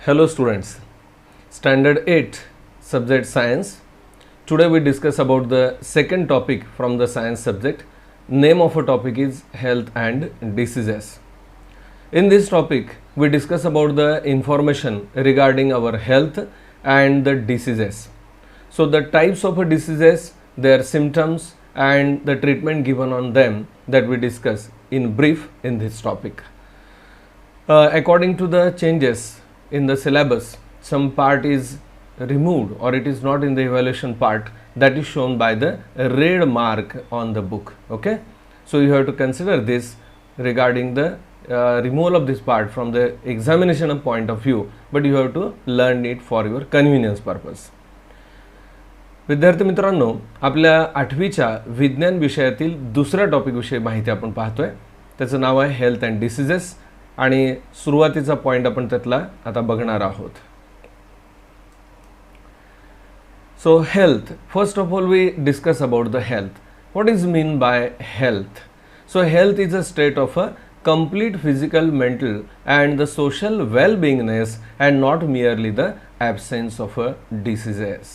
Hello students, Standard 8 subject Science. Today we discuss about the second topic from the science subject. Name of a topic is health and diseases. In this topic we discuss about the information regarding our health and the diseases. So the types of diseases, their symptoms and the treatment given on them that we discuss in brief in this topic. According to the changes in the syllabus, some part is removed or it is not in the evaluation part, that is shown by the red mark on the book. Okay, so you have to consider this regarding the removal of this part from the examination point of view, but you have to learn it for your convenience purpose. विद्यार्थी मित्रांनो, आपल्या 8वीच्या विज्ञान विषयातील दुसऱ्या topic विषयी माहिती आपण पाहतोय. त्याचं नाव आहे हेल्थ अँड डिसीजेस आणि सुरुवातीचा पॉइंट आपण त्यातला आता बघणार आहोत. So health, first of all we discuss about the health. What is mean by health? So health is a state of a complete physical, mental and the social well-beingness and not merely the absence of a diseases.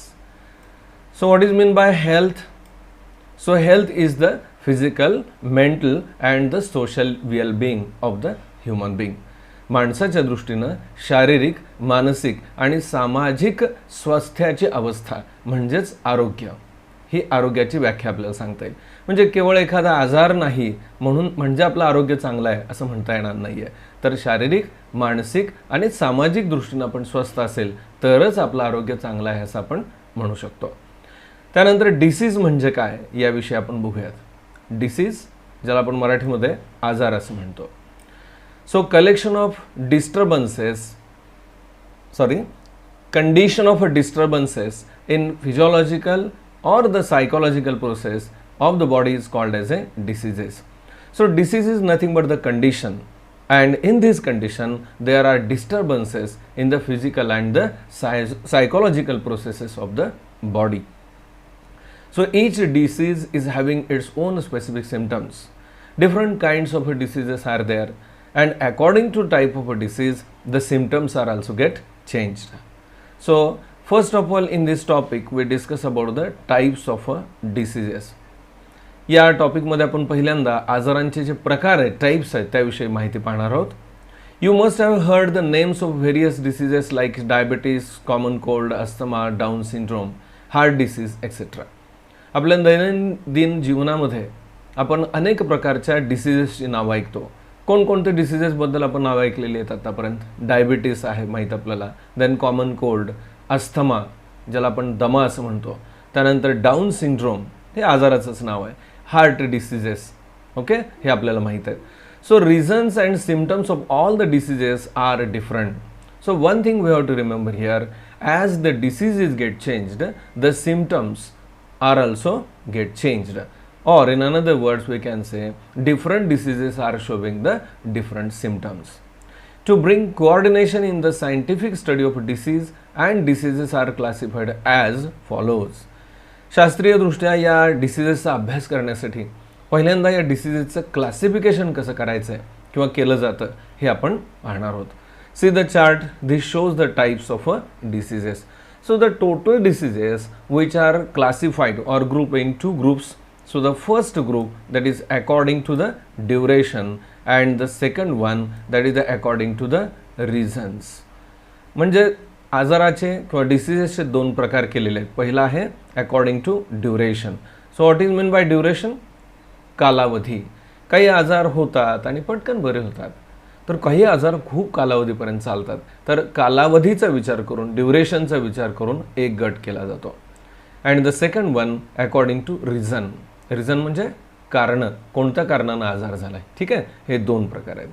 So what is mean by health? So health is the physical, mental and the social well-being of the human being. माणसाच्या दृष्टीनं शारीरिक, मानसिक आणि सामाजिक स्वास्थ्याची अवस्था म्हणजेच आरोग्य, ही आरोग्याची व्याख्या आपल्याला सांगता येईल. म्हणजे केवळ एखादा आजार नाही म्हणून म्हणजे आपलं आरोग्य चांगलं आहे असं म्हणता येणार नाही आहे. तर शारीरिक, मानसिक आणि सामाजिक दृष्टीनं आपण स्वस्थ असेल तरच आपलं आरोग्य चांगलं आहे असं आपण म्हणू शकतो. त्यानंतर डिसीज म्हणजे काय याविषयी आपण बघूयात. डिसीज, ज्याला आपण मराठीमध्ये आजार असं म्हणतो. So collection of disturbances, condition of disturbances in physiological or the psychological process of the body is called as a diseases. So disease is nothing but the condition, and in this condition there are disturbances in the physical and the psychological processes of the body. So each disease is having its own specific symptoms. Different kinds of diseases are there, and according to type of a disease the symptoms are also get changed. So first of all in this topic we discuss about the types of diseases. या topic मध्ये आपण पहिल्यांदा आजारांचे जे प्रकार आहेत, types आहेत त्याविषयी माहिती पाहणार आहोत. You must have heard the names of various diseases like diabetes, common cold, asthma, down syndrome, heart disease etcetera. आपल्या दैनंदिन जीवनामध्ये आपण अनेक प्रकारच्या डिसीजेसची नावं ऐकतो. कोणकोणते डिसीजेसबद्दल आपण नावं ऐकलेली आहेत आतापर्यंत? डायबिटीस आहे माहीत आपल्याला, देन कॉमन कोल्ड, अस्थमा ज्याला आपण दमा असं म्हणतो, त्यानंतर डाऊन सिंड्रोम हे आजाराचंच नाव आहे, हार्ट डिसीजेस, ओके, हे आपल्याला माहीत आहे. So reasons and symptoms of all the diseases are different. So one thing we have to remember here, as the diseases get changed the symptoms are also get changed, or in another words we can say different diseases are showing the different symptoms. To bring coordination in the scientific study of disease and diseases are classified as follows. शास्त्रीय दृष्ट्या या डिसीजेसचा अभ्यास करण्यासाठी पहिल्यांदा या डिसीजेसचं classification कसं करायचं आहे किंवा केलं जातं हे आपण पाहणार आहोत. See the chart, this shows the types of diseases. So the total diseases which R classified or grouped into groups. So the first group that is according to the duration and the second one that is according to the reasons. म्हणजे आजाराचे किंवा डिसीजेसचे दोन प्रकार केलेले आहेत. पहिला आहे according to duration. So what is mean by duration? कालावधी. काही आजार होतात आणि पटकन बरे होतात, तर काही आजार खूप कालावधीपर्यंत चालतात. तर कालावधीचा विचार करून, ड्युरेशनचा विचार करून एक गट केला जातो. And the second one according to reason. Reason म्हणजे कारण, कोणत्या कारणानं आजार झालाय. ठीक आहे, हे दोन प्रकार आहेत.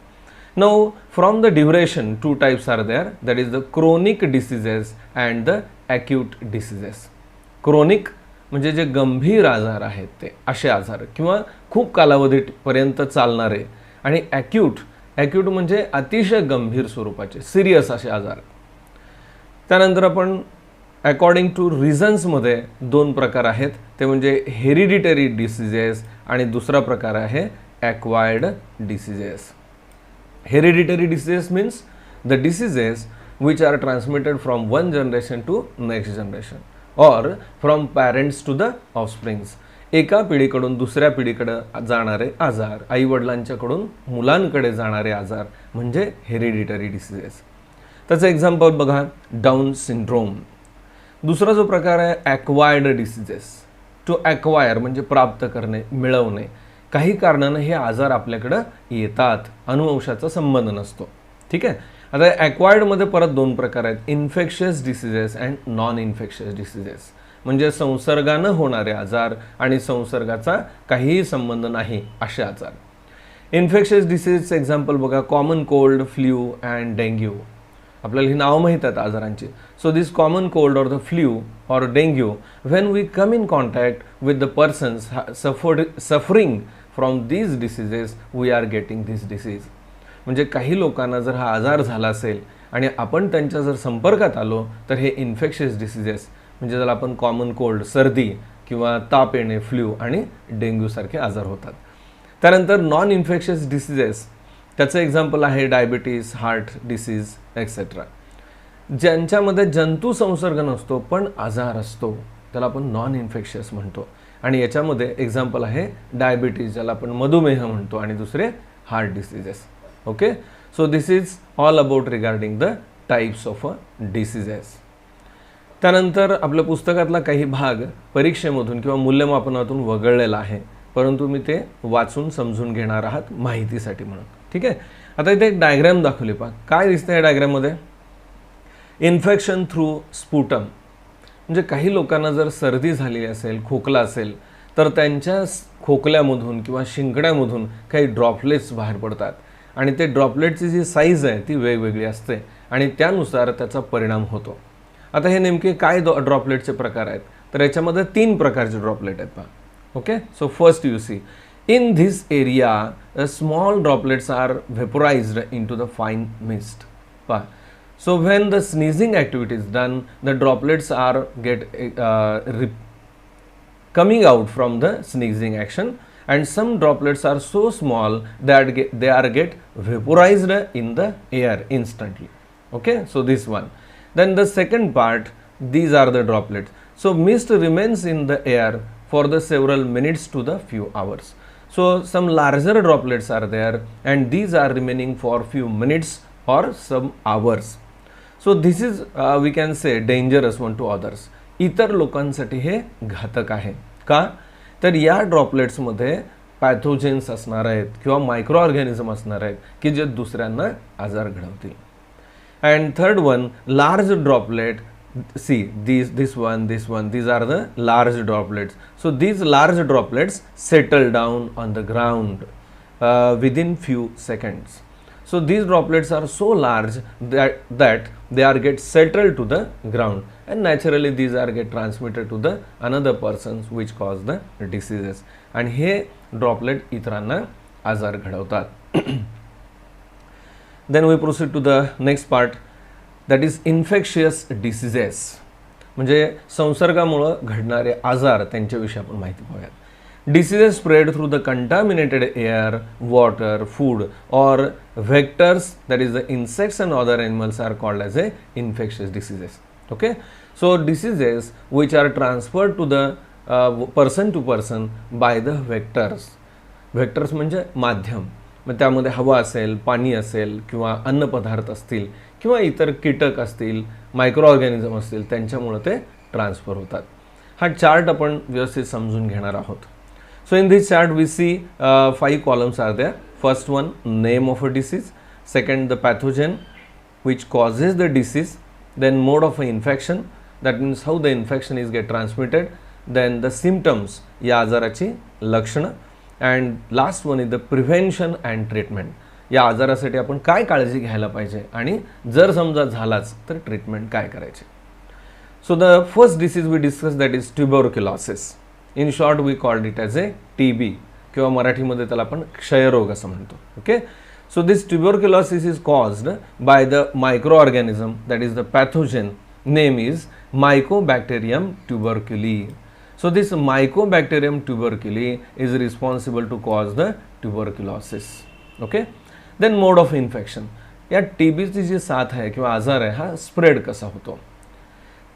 Now from the duration two types are there, that is the chronic diseases and the acute diseases. Chronic म्हणजे जे गंभीर आजार आहेत ते असे आजार किंवा खूप कालावधीपर्यंत चालणारे, आणि ॲक्यूट म्हणजे अतिशय गंभीर स्वरूपाचे, सिरियस असे आजार. त्यानंतर आपण अकॉर्डिंग टू रिझन्समध्ये दोन प्रकार आहेत, ते म्हणजे हेरिडिटरी डिसीजेस आणि दुसरा प्रकार आहे acquired diseases. Hereditary diseases means the diseases which are transmitted from one generation to next generation or from parents to the offsprings. एका पिढीकडून दुसऱ्या पिढीकडे जाणारे आजार, आई वडिलांच्याकडून मुलांकडे जाणारे आजार म्हणजे हेरिडिटरी डिसीजेस. त्याचं एक्झाम्पल बघा, डाऊन सिंड्रोम. दुसरा जो प्रकार आहे ॲक्वायर्ड डिसीजेस. टू ॲक्वायर म्हणजे प्राप्त करणे, मिळवणे. काही कारणानं हे आजार आपल्याकडं येतात, अनुवंशाचा संबंध नसतो. ठीक आहे. आता ॲक्वायर्डमध्ये परत दोन प्रकार आहेत, infectious diseases and non infectious diseases. म्हणजे संसर्गानं होणारे आजार आणि संसर्गाचा काहीही संबंध नाही असे आजार. इन्फेक्शियस डिसीजचं एक्झाम्पल बघा, common cold, flu and dengue. आपल्याला ही नावं माहीत आहेत आजारांची. So this common cold or the flu or dengue, when we come in contact with the persons suffering from these diseases we are getting this disease. म्हणजे काही लोकांना जर हा आजार झाला असेल आणि आपण त्यांच्या जर संपर्कात आलो तर हे इन्फेक्शियस डिसीजेस म्हणजे ज्याला आपण कॉमन कोल्ड, सर्दी किंवा ताप येणे, फ्ल्यू आणि डेंग्यूसारखे आजार होतात. त्यानंतर नॉन इन्फेक्शियस डिसीजेस, त्याचं एक्झाम्पल आहे डायबिटीज, हार्ट डिसीज एक्सेट्रा. ज्यांच्यामध्ये जंतू संसर्ग नसतो पण आजार असतो त्याला आपण नॉन इन्फेक्शियस म्हणतो. आणि याच्यामध्ये एक्झाम्पल आहे डायबिटीज, ज्याला आपण मधुमेह म्हणतो, आणि दुसरे heart diseases. Okay. So this is all about regarding the types of diseases. त्यानंतर आपल्या पुस्तकातला काही भाग परीक्षेमधून किंवा मूल्यमापनातून वगळलेला आहे, परंतु मी ते वाचून समजून घेणार आहात माहितीसाठी म्हणून. ठीक आहे. आता इथे एक डायग्रॅम दाखवली पहा. काय दिसतं या डायग्रॅममध्ये? Infection through sputum. म्हणजे काही लोकांना जर सर्दी झालेली असेल, खोकला असेल, तर त्यांच्या खोकल्यामधून किंवा शिंकण्यामधून काही ड्रॉपलेट्स बाहेर पडतात आणि ते ड्रॉपलेटची जी साईज आहे ती वेगवेगळी असते आणि त्यानुसार त्याचा परिणाम होतो. आता हे नेमके काय ड्रॉपलेटचे प्रकार आहेत? तर याच्यामध्ये 3 प्रकारचे ड्रॉपलेट आहेत पहा. Okay. So first you see, in this area small droplets are vaporized into the fine mist. So when the sneezing activity is done, the droplets are coming out from the sneezing action, and some droplets are so small that they are get vaporized in the air instantly. Okay, so this one. Then the second part, these are the droplets. So mist remains in the air for the several minutes to the few hours. So some larger droplets are there and these are remaining for few minutes or some hours. So this is we can say dangerous one to others. इतर लोकांसाठी हे घातक आहे. का? तर या ड्रॉपलेट्समध्ये पॅथोजेन्स असणार आहेत किंवा मायक्रो ऑर्गॅनिझम असणार आहेत की जे दुसऱ्यांना आजार घडवतील. And third one, large droplet. See this one, these are the large droplets. So these large droplets settle down on the ground within few seconds. So these droplets are so large that they are get settled to the ground, and naturally these are get transmitted to the another persons which cause the diseases. And हे droplet इतरांना आजार घडवतात. Then we proceed to the next part. That is infectious diseases. म्हणजे संसर्गामुळं घडणारे आजार त्यांच्याविषयी आपण माहिती पाहूयात. Diseases spread through the contaminated air, water, food or vectors, that is the insects and other animals are called as a infectious diseases. Okay. So diseases which are transferred to the person to person by the vectors. Vectors म्हणजे माध्यम. मग त्यामध्ये हवा असेल, पाणी असेल किंवा अन्नपदार्थ असतील किंवा इतर कीटक असतील, मायक्रो ऑर्गॅनिझम असतील, त्यांच्यामुळे ते ट्रान्सफर होतात. हा चार्ट आपण व्यवस्थित समजून घेणार आहोत. So in this chart we see 5 columns are there. First one, name of a disease. Second, the pathogen which causes the disease. Then mode of a infection, that means how the infection is get transmitted. Then the symptoms, या आजाराची लक्षणं. And last one is the prevention and treatment. या आजारासाठी आपण काय काळजी घ्यायला पाहिजे आणि जर समजा झालाच तर ट्रीटमेंट काय करायचे. So the first disease we discuss that is tuberculosis. In short we called it as a TB किंवा मराठीमध्ये त्याला आपण क्षयरोग असं म्हणतो. Okay. So this tuberculosis is caused by the micro organism that is the pathogen. Name is Mycobacterium tuberculi. So this Mycobacterium tuberculei is responsible to cause the tuberculosis. Okay. Then mode of infection. या TBची जी साथ आहे किंवा आजार आहे हा spread कसा होतो.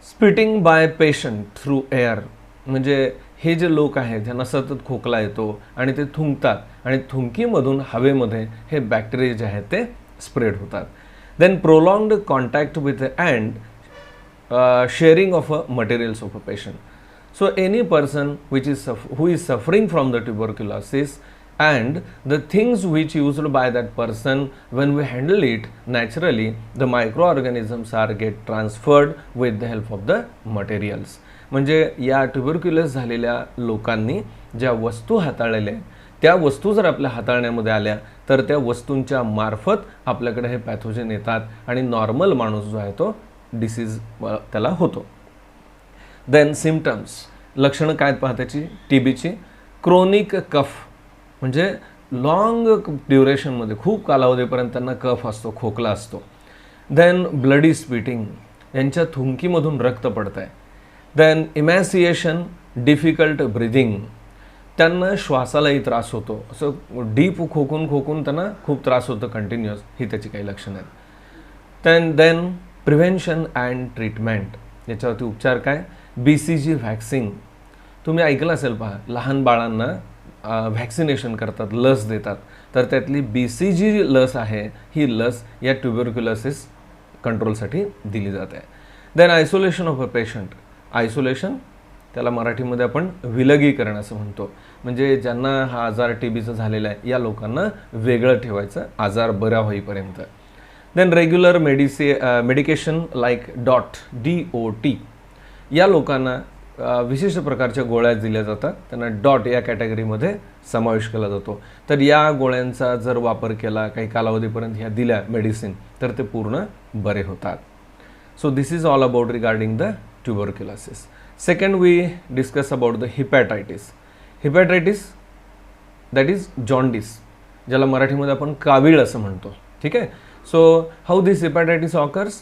Spitting by patient through air, म्हणजे हे जे लोक आहेत ज्यांना सतत खोकला येतो आणि ते थुंकतात आणि थुंकीमधून हवेमध्ये हे बॅक्टेरिया जे आहेत ते स्प्रेड होतात. Then prolonged contact with and sharing of materials of a patient. So any person who is suffering from the tuberculosis and the things which used by that person, when we handle it naturally, the microorganisms are get transferred with the help of the materials. म्हणजे या ट्युबरक्युलस झालेल्या लोकांनी ज्या वस्तू हाताळलेल्या त्या वस्तू जर आपल्या हाताळण्यामध्ये आल्या तर त्या वस्तूंच्या मार्फत आपल्याकडे हे पॅथोजन येतात आणि नॉर्मल माणूस जो आहे तो डिसीज त्याला होतो. देन सिम्पटम्स, लक्षणं काय पहा त्याची TBची. क्रोनिक कफ, म्हणजे लॉंग ड्युरेशनमध्ये खूप कालावधीपर्यंत त्यांना कफ असतो, खोकला असतो. देन ब्लडी स्पिटिंग, यांच्या थुंकीमधून रक्त पडत आहे. देन इमॅसिएशन, डिफिकल्ट ब्रिदिंग, त्यांना श्वासालाही त्रास होतो, असं डीप खोकून त्यांना खूप त्रास होतो कंटिन्युअस, ही त्याची काही लक्षणं आहेत. देन प्रिव्हेन्शन अँड ट्रीटमेंट, याच्यावरती उपचार काय. BCG व्हॅक्सिन, तुम्ही ऐकलं असेल पहा, लहान बाळांना व्हॅक्सिनेशन करतात, लस देतात, तर त्यातली BCG लस आहे ही लस या ट्युबरक्युलोसिस कंट्रोलसाठी दिली जाते. Then isolation of a patient, isolation त्याला मराठीमध्ये आपण विलगीकरण असं म्हणतो, म्हणजे ज्यांना हा आजार TBचा झालेला आहे या लोकांना वेगळं ठेवायचं आजार बरा होईपर्यंत. Then regular medication like DOT, या लोकांना विशिष्ट प्रकारच्या गोळ्या दिल्या जातात, त्यांना डॉट या कॅटेगरीमध्ये समावेश केला जातो. तर या गोळ्यांचा जर वापर केला काही कालावधीपर्यंत ह्या दिल्या मेडिसिन तर ते पूर्ण बरे होतात. So this is all about regarding the tuberculosis. Second we discuss about the hepatitis. Hepatitis that is jaundice, ज्याला मराठीमध्ये आपण कावीळ असं म्हणतो. ठीक आहे. So how this hepatitis occurs?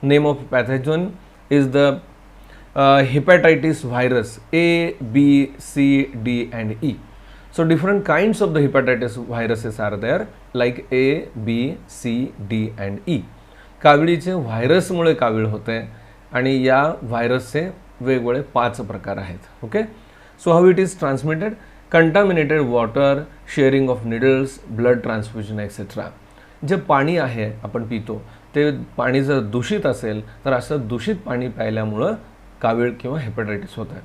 Name of pathogen is the hepatitis virus A, B, C, D and E. So different kinds of the hepatitis viruses are there like A, B, C, D and E. काविळीचे व्हायरसमुळे कावीळ होते आणि या व्हायरसचे वेगवेगळे 5 प्रकार आहेत. Okay. So how it is transmitted. Contaminated water, sharing of needles, blood transfusion etcetera. जे पाणी आहे आपण पितो ते पाणी जर दूषित असेल तर असं दूषित पाणी प्यायल्यामुळं कावीळ किंवा हेपॅटायटिस होत आहे.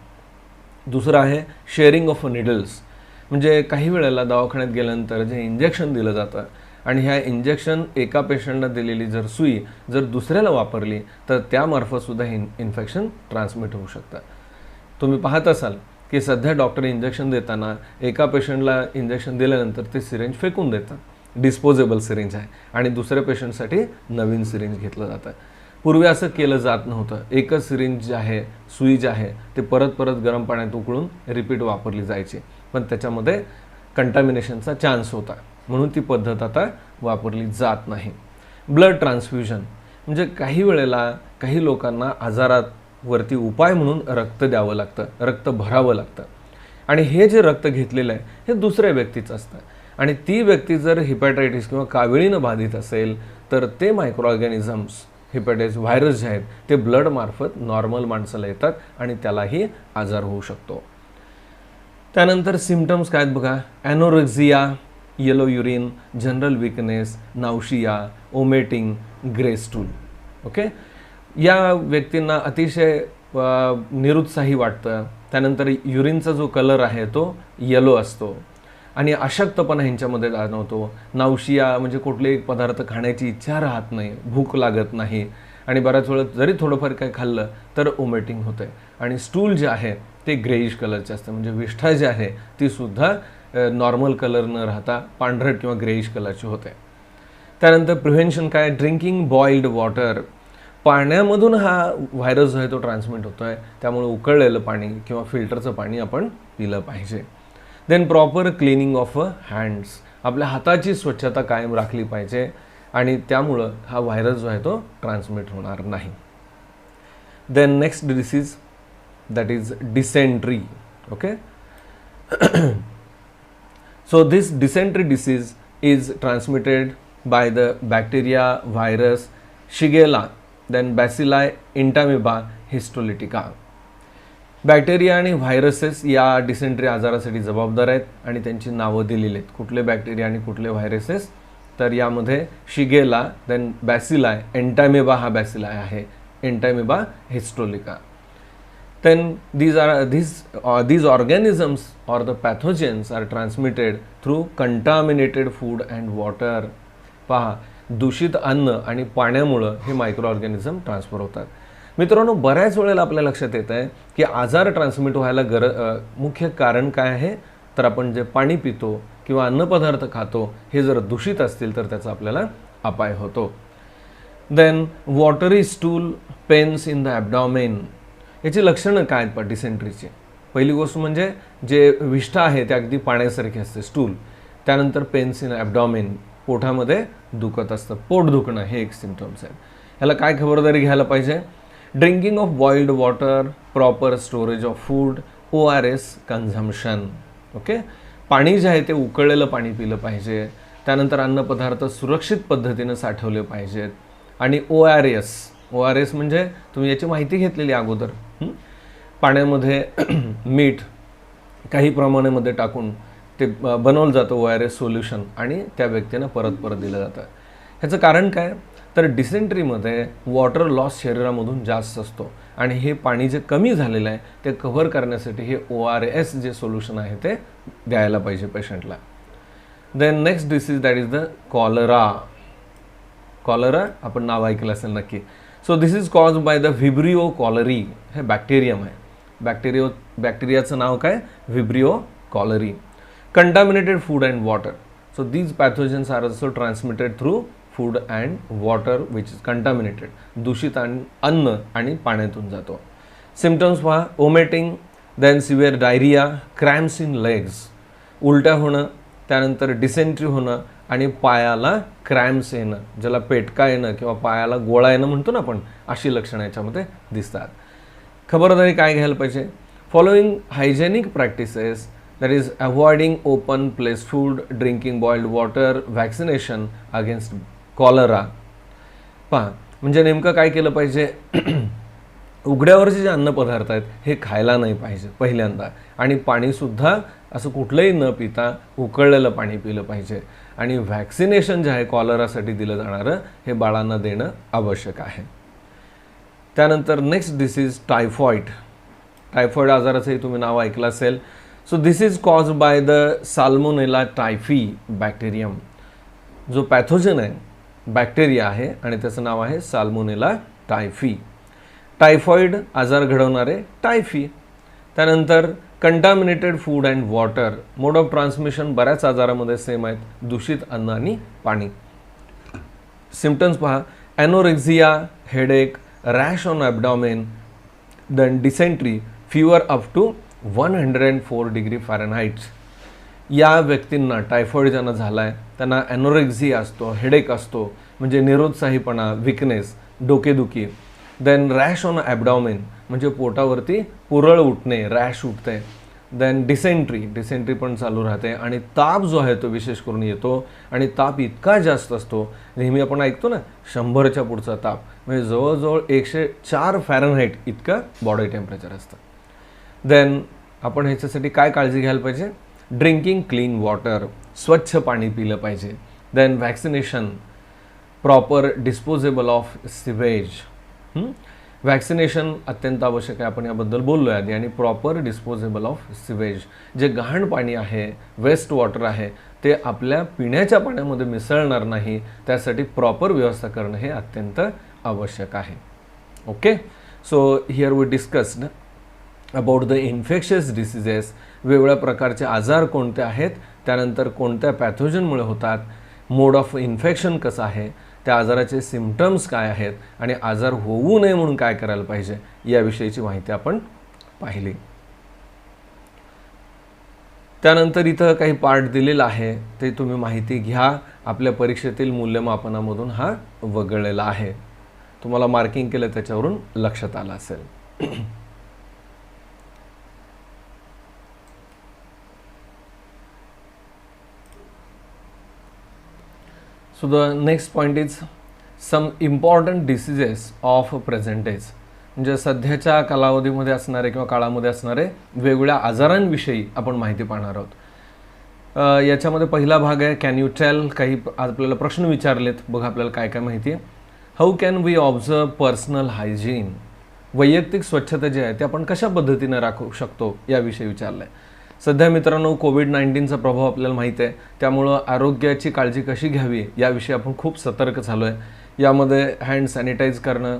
दुसरं आहे शेअरिंग ऑफ निडल्स, म्हणजे काही वेळेला दवाखान्यात गेल्यानंतर जे इंजेक्शन दिलं जातं आणि ह्या इंजेक्शन एका पेशंटला दिलेली जर सुई जर दुसऱ्याला वापरली तर त्यामार्फतसुद्धा हे इन्फेक्शन ट्रान्समिट होऊ शकतं. तुम्ही पाहत असाल की सध्या डॉक्टर इंजेक्शन देताना एका पेशंटला इंजेक्शन दिल्यानंतर ते सिरेंज फेकून देतात, डिस्पोजेबल सिरिंज आहे, आणि दुसऱ्या पेशंटसाठी नवीन सिरिंज घेतलं जातं. पूर्वी असं केलं जात नव्हतं. एकच सिरिंज जे आहे, सुई जे आहे ते परत परत गरम पाण्यात उकळून रिपीट वापरली जायची, पण त्याच्यामध्ये कंटॅमिनेशनचा चान्स होता म्हणून ती पद्धत आता वापरली जात नाही. ब्लड ट्रान्सफ्युजन म्हणजे काही वेळेला काही लोकांना आजारावरती उपाय म्हणून रक्त द्यावं लागतं, रक्त भरावं लागतं, आणि हे जे रक्त घेतलेलं आहे हे दुसऱ्या व्यक्तीचं असतं आणि ती व्यक्ती जर हिपॅटायटिस किंवा काविळीनं बाधित असेल तर ते मायक्रो ऑर्गॅनिझम्स हिपॅटायटिस व्हायरस जे आहेत ते ब्लड मार्फत नॉर्मल माणसाला येतात आणि त्यालाही आजार होऊ शकतो. त्यानंतर सिम्पटम्स काय आहेत बघा. Anorexia, yellow urine, general weakness, nausea, vomiting, grey stool. Okay. या व्यक्तींना अतिशय निरुत्साही वाटतं. त्यानंतर युरिनचा जो कलर आहे तो येलो असतो आणि अशक्तपणा ह्यांच्यामध्ये जाणवतो. नाउशिया म्हणजे कुठलेही पदार्थ खाण्याची इच्छा राहत नाही, भूक लागत नाही आणि बऱ्याच वेळा जरी थोडंफार काही खाल्लं तर ओमेटिंग होते. आणि स्टूल जे आहे ते ग्रेइश कलरचे असते, म्हणजे विष्ठा जी आहे ती सुद्धा नॉर्मल कलर न राहता पांढरट किंवा ग्रेइश कलरची होते. त्यानंतर प्रिव्हेन्शन काय. ड्रिंकिंग बॉइल्ड वॉटर, पाण्यामधून हा व्हायरस जो आहे तो ट्रान्समिट होतो आहे, त्यामुळे उकळलेलं पाणी किंवा फिल्टरचं पाणी आपण पिलं पाहिजे. Then proper cleaning of hands, आपल्या हाताची स्वच्छता कायम राखली पाहिजे आणि त्यामुळं हा व्हायरस जो आहे तो ट्रान्समिट होणार नाही. Then next disease that is dysentery. Okay. So this dysentery disease is transmitted by the bacteria, virus, Shigella, then Bacilli, Entamoeba, Histolytica. Bacteria आणि व्हायरसेस या डिसेंट्री आजारासाठी जबाबदार आहेत आणि त्यांची नावं दिलेली आहेत. कुठले बॅक्टेरिया आणि कुठले व्हायरसेस, तर यामध्ये शिगेला, देन बॅसिलाय, एंटामेबा हा बॅसिलाय आहे, एंटामेबा histolytica. Then these organisms or the pathogens are transmitted through contaminated food and water. पहा, दूषित अन्न आणि पाण्यामुळे हे मायक्रो ऑर्गॅनिझम ट्रान्सफर होतात. मित्रांनो, बऱ्याच वेळेला आपल्या लक्षात येत आहे की आजार ट्रान्समिट व्हायला मुख्य कारण काय आहे, तर आपण जे पाणी पितो किंवा अन्नपदार्थ खातो हे जर दूषित असतील तर त्याचा आपल्याला अपाय होतो. Then watery stool, pains in the abdomen. याची लक्षणं काय आहेत डिसेंट्रीची? पहिली गोष्ट म्हणजे जे विष्ठा आहे ते अगदी पाण्यासारखे असते, स्टूल. त्यानंतर पेन्स इन ॲब्डॉमेन, पोटामध्ये दुखत असतं, पोट दुखणं हे एक सिम्पटम्स आहेत. ह्याला काय खबरदारी घ्यायला पाहिजे? Drinking of boiled water, proper storage of food, ORS consumption. Okay, पाणी जे आहे ते उकळलेलं पाणी पिलं पाहिजे. त्यानंतर अन्नपदार्थ सुरक्षित पद्धतीनं साठवले पाहिजेत. आणि ORS म्हणजे तुम्ही याची माहिती घेतलेली अगोदर. पाण्यामध्ये मीठ काही प्रमाणामध्ये टाकून ते बनवलं जातं ORS सोल्युशन आणि त्या व्यक्तींना परत दिलं जातं. ह्याचं कारण काय? तर डिसेंट्रीमध्ये वॉटर लॉस शरीरामधून जास्त असतो आणि हे पाणी जे कमी झालेलं आहे ते कव्हर करण्यासाठी हे ORS जे सोल्युशन आहे ते द्यायला पाहिजे पेशंटला. Then next disease that is the cholera. Cholera आपण नाव ऐकलं असेल नक्की. So this is cause by the Vibrio cholerae. हे बॅक्टेरियम आहे. बॅक्टेरियाचं नाव काय? Vibrio cholerae. Contaminated food and water. So these pathogens are also transmitted through food and water which is contaminated. दूषित अन्न आणि पाण्यातून जातो. सिम्पटम्स पहा, vomiting, then severe diarrhoea, cramps in legs, उलट्या होणं, त्यानंतर डिसेंट्री होणं आणि पायाला क्रॅम्प्स येणं, ज्याला पेटका येणं किंवा पायाला गोळा येणं म्हणतो ना आपण, अशी लक्षणं याच्यामध्ये दिसतात. खबरदारी काय घ्यायला पाहिजे? Following hygienic practices, that is avoiding open place food, drinking boiled water, vaccination against cholera. पहा, म्हणजे नेमकं काय केलं पाहिजे? उघड्यावरचे जे अन्नपदार्थ आहेत हे खायला नाही पाहिजे पहिल्यांदा. आणि पाणीसुद्धा असं कुठलंही न पिता उकळलेलं पाणी पिलं पाहिजे. आणि व्हॅक्सिनेशन जे आहे कॉलरासाठी दिलं जाणारं हे बाळांना देणं आवश्यक आहे. त्यानंतर नेक्स्ट डिसीज टायफॉईड. टायफॉईड आजाराचंही तुम्ही नाव ऐकलं असेल. So this is cause by the Salmonella typhi bacterium. जो पॅथोजन आहे बॅक्टेरिया आहे आणि त्याचं नाव आहे साल्मोनेला टायफी. टायफॉईड आजार घडवणारे टायफी. त्यानंतर contaminated food and water. Mode of transmission बऱ्याच आजारामध्ये सेम आहेत, दूषित अन्न आणि पाणी. सिम्पटम्स पहा, anorexia, headache, rash on abdomen, then dysentery, fever up to 104 degree Fahrenheit. या व्यक्तींना टायफॉईड ज्यांना झाला आहे त्यांना ॲनोरेक्झिया असतो, हेडेक असतो म्हणजे निरुत्साहीपणा, विकनेस, डोकेदुखी. देन रॅश ऑन ॲब्डॉमेन म्हणजे पोटावरती पुरळ उठणे, रॅश उठते. देन डिसेंट्री पण चालू राहते आणि ताप जो आहे तो विशेष करून येतो आणि ताप इतका जास्त असतो, नेहमी आपण ऐकतो ना 100च्या पुढचा ताप, म्हणजे जवळजवळ 104 फॅरनहाईट इतकं बॉडी टेम्परेचर असतं. देन आपण ह्याच्यासाठी काय काळजी घ्यायला पाहिजे? ड्रिंकिंग क्लीन वॉटर, स्वच्छ पाणी पिलं पाहिजे. Then vaccination, proper disposable of sewage. Vaccination अत्यंत आवश्यक आहे, आपण याबद्दल बोललो आहे आधी. आणि प्रॉपर डिस्पोजेबल ऑफ सिवेज, जे गहाण पाणी आहे, वेस्ट वॉटर आहे, ते आपल्या पिण्याच्या पाण्यामध्ये मिसळणार नाही, त्यासाठी प्रॉपर व्यवस्था करणं हे अत्यंत आवश्यक आहे. Okay, so here we discussed about the infectious diseases. वेगवेगळ्या प्रकारचे आजार कोणते आहेत, त्यानंतर कोणत्या पॅथोजनमुळे होतात, मोड ऑफ इन्फेक्शन कसं आहे, त्या आजाराचे सिम्पटम्स काय आहेत आणि आजार होऊ नये म्हणून काय करायला पाहिजे याविषयीची माहिती आपण पाहिली. त्यानंतर इथं काही पार्ट दिलेला आहे, ते तुम्ही माहिती घ्या. आपल्या परीक्षेतील मूल्यमापनामधून हा वगळलेला आहे. तुम्हाला मार्किंग केलं त्याच्यावरून लक्षात आलं असेल. So the next point is some important diseases of present days. म्हणजे सध्याच्या कालावधीमध्ये असणारे किंवा काळामध्ये असणारे वेगवेगळ्या आजारांविषयी आपण माहिती पाहणार आहोत. याच्यामध्ये पहिला भाग आहे कॅन यू टेल. काही आपल्याला प्रश्न विचारलेत, बघा आपल्याला काय काय माहिती आहे. How can we observe personal hygiene. वैयक्तिक स्वच्छता जी आहे ती आपण कशा पद्धतीने राखू शकतो याविषयी विचारलं आहे. सध्या मित्रांनो कोविड-19चा प्रभाव आपल्याला माहीत आहे, त्यामुळं आरोग्याची काळजी कशी घ्यावी याविषयी आपण खूप सतर्क झालो आहे. यामध्ये हँड सॅनिटाईज करणं,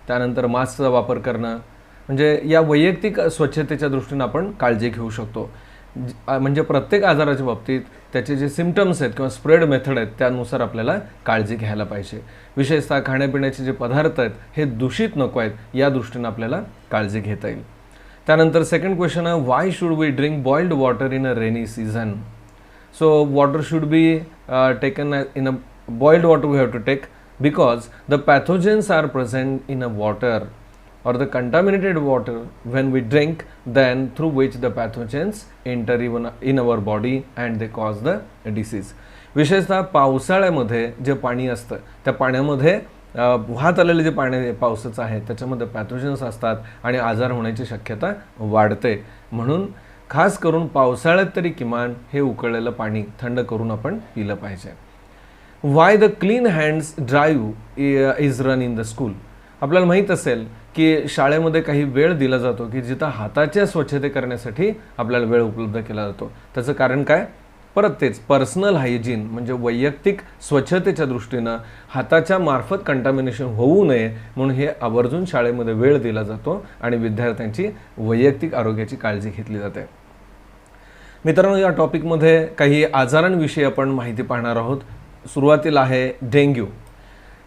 त्यानंतर मास्कचा वापर करणं, म्हणजे या वैयक्तिक स्वच्छतेच्या दृष्टीने आपण काळजी घेऊ शकतो. म्हणजे प्रत्येक आजाराच्या बाबतीत त्याचे जे सिम्पटम्स आहेत किंवा स्प्रेड मेथड आहेत त्यानुसार आपल्याला काळजी घ्यायला पाहिजे. विशेषतः खाण्यापिण्याचे जे पदार्थ आहेत हे दूषित नको आहेत या दृष्टीने आपल्याला काळजी घेता येईल. त्यानंतर सेकंड क्वेश्चन आहे why should we drink boiled water in a rainy season. So water should be taken in a boiled water we have to take because the pathogens are present in a water or the contaminated water when we drink, then through which the pathogens enter even in our body and they cause the disease. विशेषतः पावसाळ्यामध्ये जे पाणी असतं त्या पाण्यामध्ये वाहत आलेले जे पाणी पावसाचं आहे त्याच्यामध्ये पॅथोजन्स असतात आणि आजार होण्याची शक्यता वाढते. म्हणून खास करून पावसाळ्यात तरी किमान हे उकळलेलं पाणी थंड करून आपण पिलं पाहिजे. Why the clean hands drive is run in the school. आपल्याला माहीत असेल की शाळेमध्ये काही वेळ दिला जातो की जिथं हाताच्या स्वच्छते करण्यासाठी आपल्याला वेळ उपलब्ध केला जातो. त्याचं कारण काय? परत तेच पर्सनल हायजीन, म्हणजे वैयक्तिक स्वच्छतेच्या दृष्टीनं हाताच्या मार्फत कंटामिनेशन होऊ नये म्हणून हे आवर्जून शाळेमध्ये वेळ दिला जातो आणि विद्यार्थ्यांची वैयक्तिक आरोग्याची काळजी घेतली जाते. मित्रांनो या टॉपिकमध्ये काही आजारांविषयी आपण माहिती पाहणार आहोत. सुरुवातीला आहे डेंग्यू.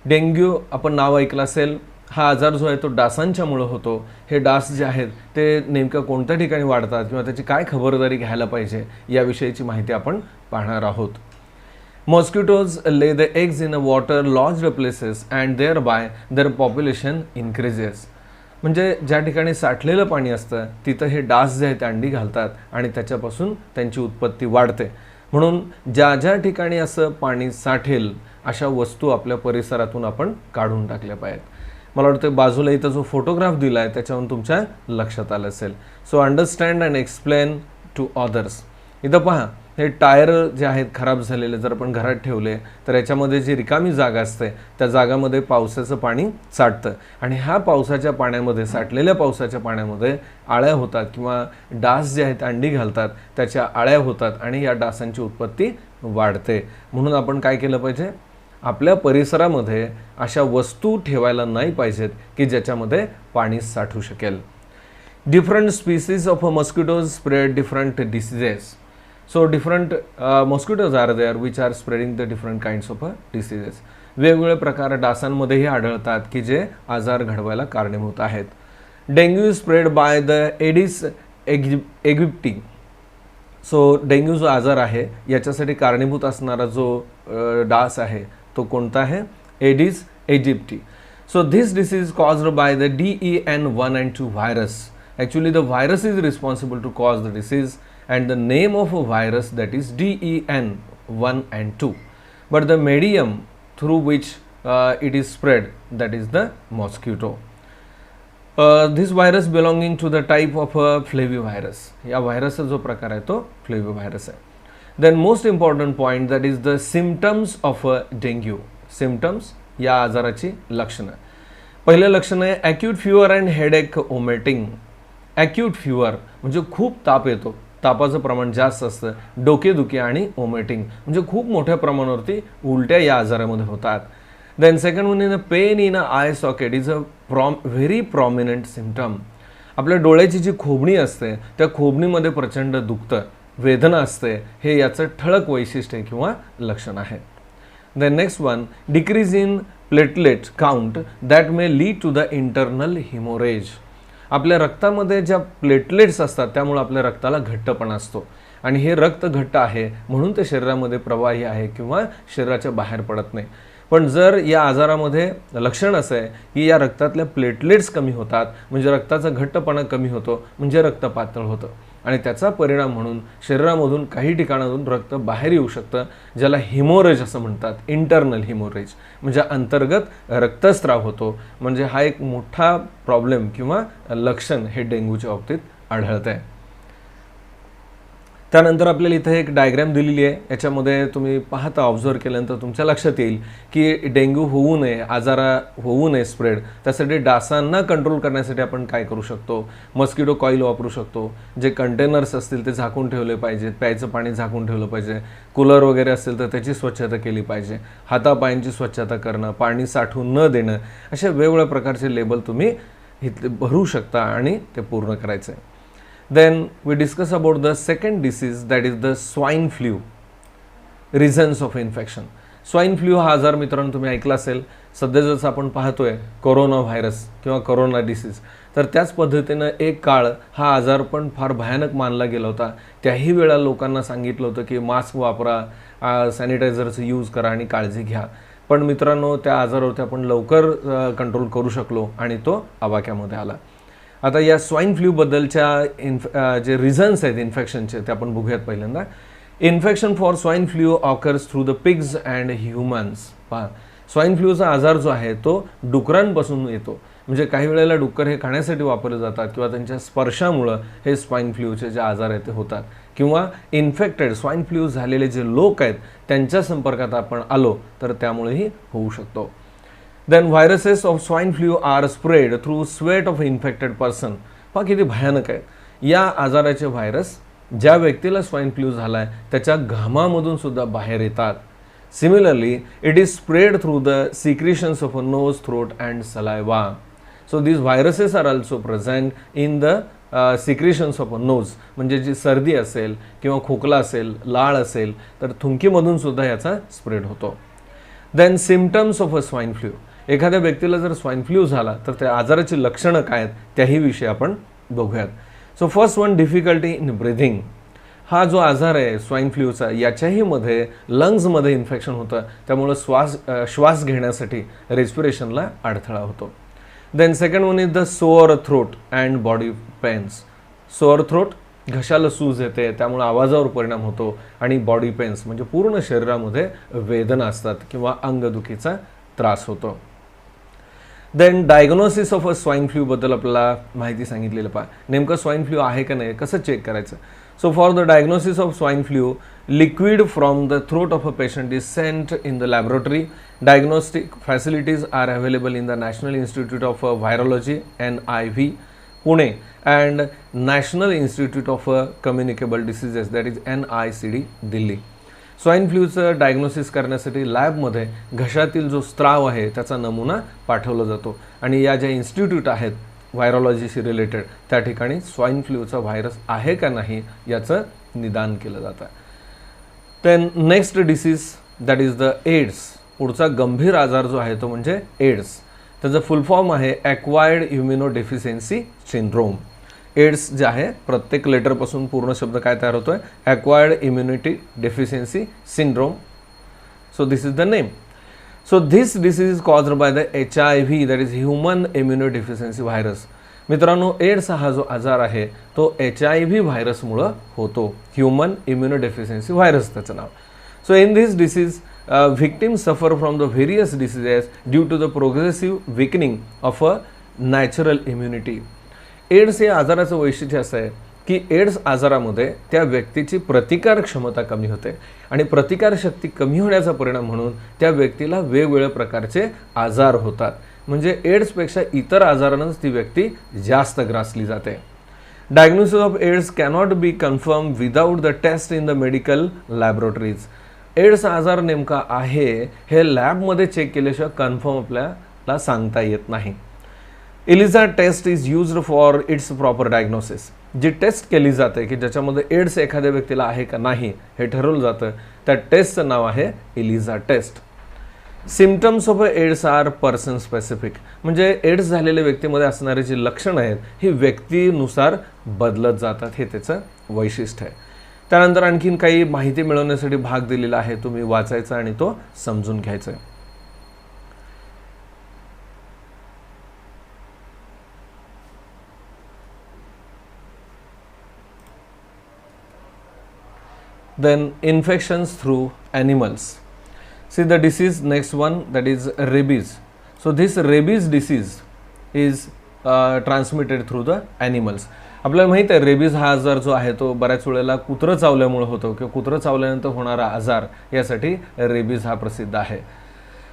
डेंग्यू आपण नाव ऐकलं असेल. हा आजार जो आहे तो डासांच्यामुळे होतो. हे डास जे आहेत ते नेमकं कोणत्या ठिकाणी वाढतात किंवा त्याची काय खबरदारी घ्यायला पाहिजे याविषयीची माहिती आपण पाहणार आहोत. Mosquitoes lay the eggs in a water logged places and thereby their population increases. म्हणजे ज्या ठिकाणी साठलेलं पाणी असतं तिथं हे डास जे आहेत ते अंडी घालतात आणि त्याच्यापासून त्यांची उत्पत्ती वाढते. म्हणून ज्या ज्या ठिकाणी असं पाणी साठेल अशा वस्तू आपल्या परिसरातून आपण काढून टाकल्या पाहिजेत. मला वाटतं बाजूला इथं जो फोटोग्राफ दिला आहे त्याच्यावरून तुमच्या लक्षात आलं असेल. So understand and explain to others. इथं पहा हे टायर जे आहेत खराब झालेले जर आपण घरात ठेवले तर याच्यामध्ये जी रिकामी जागा असते त्या जागामध्ये पावसाचं पाणी साठतं आणि ह्या पावसाच्या पाण्यामध्ये साठलेल्या पावसाच्या पाण्यामध्ये आळ्या होतात किंवा डास जे आहेत अंडी घालतात त्याच्या आळ्या होतात आणि या डासांची उत्पत्ती वाढते. म्हणून आपण काय केलं पाहिजे? आपल्या परिसरामध्ये अशा वस्तू ठेवायला नाही पाहिजेत की ज्याच्यामध्ये पाणी साठू शकेल. Different species of mosquitoes spread different diseases. So different mosquitoes are there which are spreading the different kinds of diseases. वेगवेगळे प्रकार डासांमध्येही आढळतात की जे आजार घडवायला कारणीभूत आहेत. Dengue is spread by the Aedes aegypti. So dengue जो आजार आहे याच्यासाठी कारणीभूत असणारा जो डास आहे तो कोणता आहे? Aedes aegypti. So this disease caused by the DEN1 and 2 virus. Actually the virus is responsible to cause the disease and the name of a virus that is DEN1 and 2, but the medium through which it is spread that is the mosquito. This virus belonging to the type of flavivirus. या व्हायरसचा जो प्रकार आहे तो फ्लेविव्हायरस आहे. Then most important point that is the symptoms of dengue. Symptoms या आजाराची लक्षणं. पहिलं लक्षण आहे acute fever and headache vomiting. acute fever म्हणजे खूप ताप येतो, तापाचं प्रमाण जास्त असतं, डोकेदुखी आणि वॉमिटिंग म्हणजे खूप मोठ्या प्रमाणावरती उलट्या या आजारामध्ये होतात. Then second one in pain in a eye socket is a very prominent symptom. आपल्या डोळ्याची जी खोबणी असते त्या खोबणीमध्ये प्रचंड दुखतं, वेदना असते, हे याचं ठळक वैशिष्ट्य किंवा लक्षण आहे. Then next one decrease in platelet count that may lead to the internal haemorrhage. आपल्या रक्तामध्ये ज्या प्लेटलेट्स असतात त्यामुळे आपल्या रक्ताला घट्टपणा असतो आणि हे रक्त घट्ट आहे म्हणून ते शरीरामध्ये प्रवाही आहे किंवा शरीराच्या बाहेर पडत नाही. पण जर या आजारामध्ये लक्षण असं आहे की या रक्तातल्या प्लेटलेट्स कमी होतात म्हणजे रक्ताचा घट्टपणा कमी होतो म्हणजे रक्त पातळ होतं आणि त्याचा परिणाम म्हणून शरीरामधून काही ठिकाणातून रक्त बाहेर येऊ शकतं, ज्याला हिमोरेज असं म्हणतात, इंटरनल हिमोरेज, म्हणजे अंतर्गत रक्तस्राव होतो. म्हणजे हा एक मोठा प्रॉब्लेम किंवा लक्षण हे डेंग्यूच्या बाबतीत आढळत आहे. त्यानंतर आपल्याला इथे एक डायग्राम दिलेली आहे. याच्यामध्ये तुम्ही पाहता, ऑब्झर्व केल्यानंतर तुमच्या लक्षात येईल की डेंग्यू होऊ नये, होऊ नये स्प्रेड, त्यासाठी डासांना कंट्रोल करण्यासाठी आपण काय करू शकतो. मस्किटो कॉईल वापरू शकतो. जे कंटेनर्स असतील ते झाकून ठेवले पाहिजेत, प्यायचं पाणी झाकून ठेवलं पाहिजे. कूलर वगैरे असेल तर त्याची स्वच्छता केली पाहिजे. हातापायांची स्वच्छता करणं, पाणी साठवून न देणं, अशा वेगवेगळ्या प्रकारचे लेबल तुम्ही इथे भरू शकता आणि ते पूर्ण करायचं आहे. Then we discuss about the second disease, that is the swine flu. Reasons of infection. Swine flu हा आजार मित्रांनो तुम्ही ऐकला असेल. सध्या जसं आपण पाहतोय कोरोना व्हायरस किंवा कोरोना डिसीज, तर त्याच पद्धतीनं एक काळ हा आजार पण फार भयानक मानला गेला होता. त्याही वेळा लोकांना सांगितलं होतं की मास्क वापरा, सॅनिटायझरचं यूज करा आणि काळजी घ्या. पण मित्रांनो त्या आजारावरती आपण लवकर कंट्रोल करू शकलो आणि तो आवाक्यामध्ये आला. आता या स्वाईन फ्लूबद्दलच्या जे रिझन्स आहेत इन्फेक्शनचे ते आपण बघूयात. पहिल्यांदा, infection for swine flu occurs through the pigs and humans. पहा, स्वाईन फ्लूचा आजार जो आहे तो डुकरांपासून येतो. म्हणजे काही वेळेला डुक्कर हे खाण्यासाठी वापरले जातात किंवा त्यांच्या स्पर्शामुळं हे स्वाईन फ्लूचे जे आजार आहेत ते होतात. किंवा इन्फेक्टेड स्वाईन फ्लू झालेले जे लोक आहेत त्यांच्या संपर्कात आपण आलो तर त्यामुळेही होऊ शकतो. Then viruses of swine flu are spread through sweat of infected person. पहा किती भयानक आहे. या आजाराचे व्हायरस ज्या व्यक्तीला स्वाईन फ्लू झालाय त्याच्या घामामधून सुद्धा बाहेर येतात. Similarly it is spread through the secretions of a nose, throat and saliva. So these viruses are also present in the secretions of a nose. म्हणजे जी सर्दी असेल किंवा खोकला असेल, लाळ असेल तर थुंकीमधून सुद्धा याचा स्प्रेड होतो. Then symptoms of a swine flu. एखाद्या व्यक्तीला जर स्वाईन फ्लू झाला तर त्या आजाराची लक्षणं काय आहेत त्याही विषयी आपण बघूयात. So first one, difficulty in breathing. हा जो आजार आहे स्वाईन फ्लूचा, याच्याही मध्ये लंग्समध्ये इन्फेक्शन होतं, त्यामुळं श्वास घेण्यासाठी रेस्पिरेशनला अडथळा होतो. Then second one is the sore throat and body pains. Sore throat, घशाला सूज येते, त्यामुळे आवाजावर परिणाम होतो. आणि बॉडी पेन्स म्हणजे पूर्ण शरीरामध्ये वेदना असतात किंवा अंगदुखीचा त्रास होतो. Then diagnosis of a swine flu बद्दल आपल्याला माहिती सांगितलेलं. पहा, नेमकं स्वाईन फ्लू आहे का नाही कसं चेक करायचं. So for the diagnosis of swine flu, liquid from the throat of a patient is sent in the laboratory. Diagnostic facilities are available in the National Institute of Virology NIV Pune and National Institute of Communicable Diseases that is NICD Delhi. Swine फ्लूचं diagnosis करण्यासाठी लॅबमध्ये घशातील जो स्त्राव आहे त्याचा नमुना पाठवला जातो आणि या ज्या इन्स्टिट्यूट आहेत व्हायरोलॉजीशी रिलेटेड त्या ठिकाणी स्वाईन फ्लूचा व्हायरस आहे का नाही याचं निदान केलं जातं. Then next disease that is the AIDS. पुढचा गंभीर आजार जो आहे तो म्हणजे एड्स. त्याचं फुल फॉर्म आहे ॲक्वायर्ड इम्युनोडेफिशियन्सी सिंड्रोम. एड्स जे आहे प्रत्येक लेटरपासून पूर्ण शब्द काय तयार होतोय, acquired immunity deficiency syndrome. So this is the name. So this disease is caused by the HIV, that is human immunodeficiency virus. मित्रांनो, एड्स हा जो आजार आहे तो HIV व्हायरसमुळं होतो. ह्युमन इम्युनोडेफिशियन्सी व्हायरस त्याचं नाव. So in this disease victims suffer from the various diseases due to the progressive weakening of a natural immunity. AIDS या आजाराचं वैशिष्ट्य असं आहे की एड्स आजारामध्ये त्या व्यक्तीची प्रतिकार क्षमता कमी होते आणि प्रतिकारशक्ती कमी होण्याचा परिणाम म्हणून त्या व्यक्तीला वेगवेगळ्या प्रकारचे आजार होतात. म्हणजे एड्सपेक्षा इतर आजारांनाच ती व्यक्ती जास्त ग्रासली जाते. Diagnosis of AIDS cannot be confirm without the test in the medical laboratories. AIDS आजार नेमका आहे हे लॅबमध्ये चेक केल्याशिवाय कन्फर्म आपल्याला सांगता येत नाही. ELISA test is used for its proper diagnosis. जी टेस्ट केली जाते की ज्याच्यामध्ये एड्स एखाद्या व्यक्तीला आहे का नाही हे ठरवलं जातं, त्या टेस्टचं नाव आहे ELISA test. Symptoms of AIDS are person specific. म्हणजे एड्स झालेल्या व्यक्तीमध्ये असणारी जी लक्षणं आहेत ही व्यक्तीनुसार बदलत जातात, हे त्याचं वैशिष्ट्य आहे. त्यानंतर आणखीन काही माहिती मिळवण्यासाठी भाग दिलेला आहे, तुम्ही वाचायचा आणि तो समजून घ्यायचा आहे. Then infections through animals. See the disease, next one, that is rabies. So this rabies disease is transmitted through the animals. आपल्याला माहित आहे रेबीज हा आजार जो आहे तो बऱ्याच वेळेला कुत्रं चावल्यामुळे होतो किंवा कुत्रं चावल्यानंतर होणारा आजार, यासाठी रेबीज हा प्रसिद्ध आहे.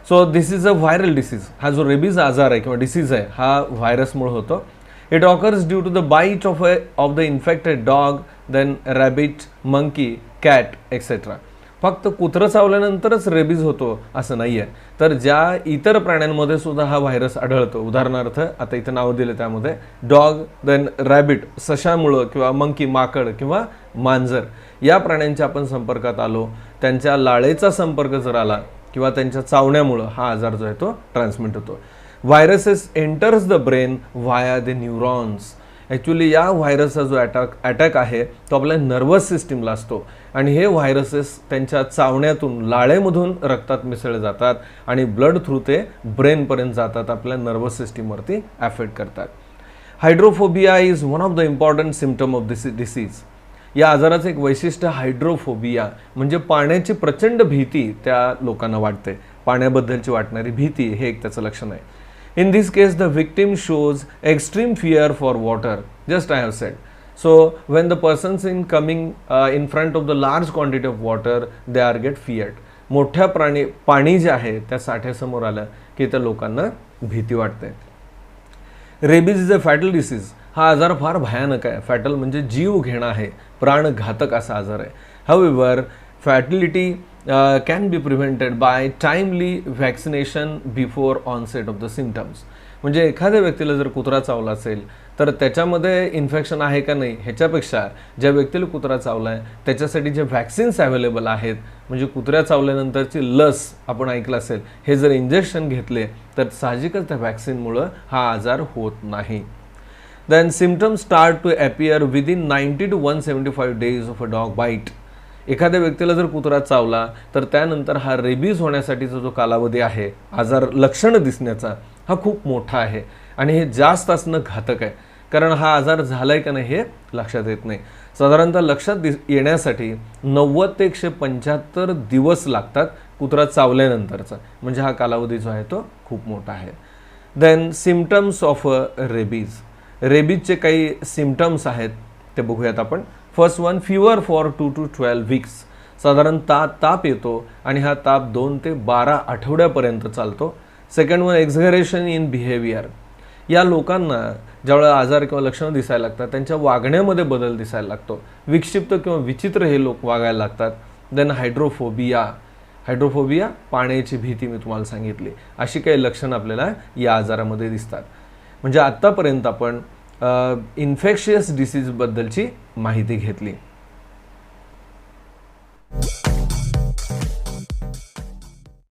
So this is a viral disease. हा जो रेबीज आजार आहे किंवा डिसीज आहे हा व्हायरसमुळे होतो. It occurs due to the bite of the infected dog, then rabbit, monkey, cat etcetera. फक्त कुत्रं चावल्यानंतरच रेबीज होतो असं नाही आहे, तर ज्या इतर प्राण्यांमध्ये सुद्धा हा व्हायरस आढळतो. उदाहरणार्थ आता इथं नाव दिलं त्यामध्ये डॉग, देन रॅबिट सशामुळं किंवा मंकी माकड किंवा मांजर या प्राण्यांच्या आपण संपर्कात आलो, त्यांच्या लाळेचा संपर्क जर आला किंवा त्यांच्या चावण्यामुळं हा आजार जो आहे तो ट्रान्समिट होतो. Viruses enters the brain via the neurons. Actually या व्हायरसचा जो अटॅक आहे तो आपल्या नर्वस सिस्टीमला असतो आणि हे व्हायरसेस त्यांच्या चावण्यातून लाळेमधून रक्तात मिसळले जातात आणि ब्लड थ्रू ते ब्रेनपर्यंत जातात, आपल्या नर्वस सिस्टीमवरती ॲफेक्ट करतात. Hydrophobia is one of the important symptom of this disease. या आजाराचं एक वैशिष्ट्य हायड्रोफोबिया म्हणजे पाण्याची प्रचंड भीती त्या लोकांना वाटते. पाण्याबद्दलची वाटणारी भीती हे एक त्याचं लक्षण आहे. In this case, the victim shows extreme fear for water, just I have said. So when the persons in coming in front of the large quantity of water, they are get feared. मोठ्या पाणी जे आहे त्या साठ्यासमोर आलं की त्या लोकांना भीती वाटते. Rabies is a fatal disease. हा आजार फार भयानक आहे. फॅटल म्हणजे जीव घेणं आहे, प्राणघातक असा आजार आहे. However, fatality can be prevented by timely vaccination before onset of the symptoms. म्हणजे एखाद्या व्यक्तीला जर कुत्रा चावला असेल तर त्याच्यामध्ये इन्फेक्शन आहे का नाही ह्याच्यापेक्षा ज्या व्यक्तीला कुत्रा चावला आहे त्याच्यासाठी जे व्हॅक्सिन्स अवेलेबल आहेत, म्हणजे कुत्र्या चावल्यानंतरची लस आपण ऐकलं असेल, हे जर इंजेक्शन घेतले तर साहजिकच त्या व्हॅक्सिनमुळं हा आजार होत नाही. Then symptoms start to appear within 90 to 175 days of a dog bite. एखाद्या व्यक्तीला जर कुत्रा चावला तर त्यानंतर हा रेबीज होण्यासाठीचा जो कालावधी आहे, आजार लक्षण दिसण्याचा, हा खूप मोठा आहे आणि हे जास्त असणं घातक आहे. कारण हा आजार झालाय का नाही हे लक्षात येत नाही. साधारणतः लक्षात येण्यासाठी 90 ते 175 दिवस लागतात कुत्रा चावल्यानंतरचा, म्हणजे हा कालावधी जो आहे तो खूप मोठा आहे. Then symptoms of rabies. रेबीजचे काही सिम्पटम्स आहेत ते बघूयात आपण. First one, fever for 2 to 12 weeks. साधारण ताप येतो आणि हा ताप 2 ते 12 आठवड्यापर्यंत चालतो. Second one, exaggeration in behaviour. या लोकांना ज्यावेळेला आजार किंवा लक्षणं दिसायला लागतात त्यांच्या वागण्यामध्ये बदल दिसायला लागतो, विक्षिप्त किंवा विचित्र हे लोक वागायला लागतात. Then hydrophobia. हायड्रोफोबिया पाण्याची भीती मी तुम्हाला सांगितली, अशी काही लक्षणं आपल्याला या आजारामध्ये दिसतात. म्हणजे आत्तापर्यंत आपण इन्फेक्शियस डिसीजबद्दलची माहिती घेतली.